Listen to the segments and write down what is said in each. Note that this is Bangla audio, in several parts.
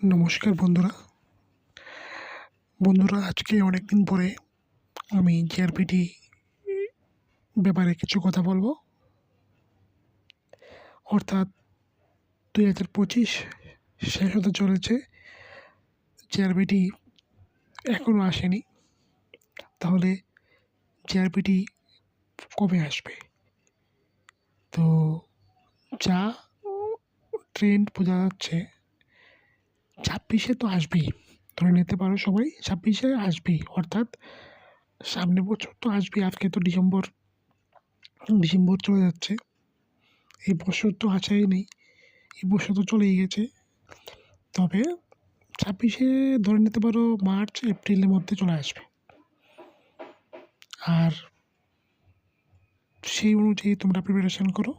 নমস্কার বন্ধুরা আজকে অনেক দিন পরে আমি জিআরপিটি ব্যাপারে কিছু কথা বলবো। অর্থাৎ 2025 শেষ হতে চলেছে, জিআরপিটি এখনও আসেনি। তাহলে জিআরপিটি কবে আসবে? তো যা ট্রেন্ড বোঝা যাচ্ছে 26-এ তো আসবেই, ধরে নিতে পারো সবাই 26-এ আসবেই। অর্থাৎ সামনের বছর তো আসবেই। আজকে তো ডিসেম্বর চলে যাচ্ছে, এই বছর তো আশাই নেই, এই বছর তো চলেই গেছে। তবে 26-এ ধরে নিতে পারো মার্চ এপ্রিলের মধ্যে চলে আসবে। আর সেই অনুযায়ী তোমরা প্রিপারেশান করো।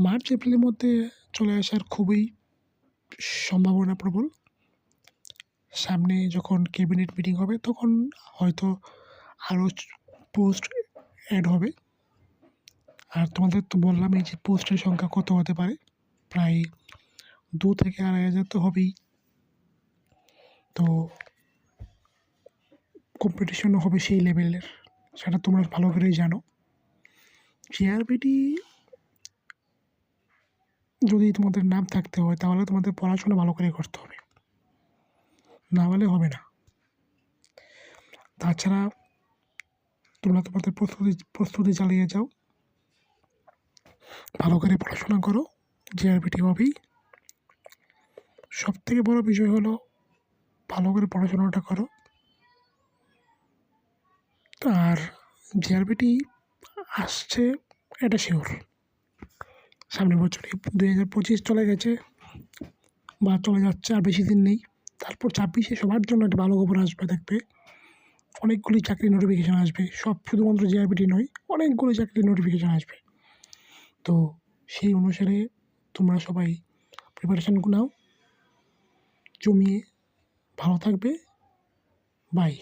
মার্চ এপ্রিলের মধ্যে চলে আসার খুবই সম্ভাবনা প্রবল। সামনে যখন ক্যাবিনেট মিটিং হবে তখন হয়তো আরও পোস্ট অ্যাড হবে। আর তোমাদের তো বললাম এই যে পোস্টের সংখ্যা কত হতে পারে, প্রায় 2 থেকে 2,500 তো হবেই। তো কম্পিটিশনও হবে সেই লেভেলের, সেটা তোমরা ভালো করেই জানো। জিআরপিটি যদি তোমাদের নাম থাকতে হয় তাহলে তোমাদের পড়াশোনা ভালো করে করতে হবে, না হলে হবে না। তাছাড়া তোমরা তোমাদের প্রস্তুতি চালিয়ে যাও, ভালো করে পড়াশোনা করো, জিআরপিটি হবেই। সবথেকে বড় বিষয় হলো ভালো করে পড়াশোনাটা করো। আর জিআরপিটি আসছে এটা শিওর, সামনের বছরই। 2025 চলে গেছে বা চলে যাচ্ছে, আর বেশি দিন নেই। তারপর 26-এ সবার জন্য একটা ভালো খবর আসবে, দেখবে অনেকগুলি চাকরির নোটিফিকেশান আসবে। সব শুধুমাত্র জিআরপিটি নয়, অনেকগুলো চাকরির নোটিফিকেশান আসবে। তো সেই অনুসারে তোমরা সবাই প্রিপারেশান নাও, জমিয়ে। ভালো থাকবে। বাই।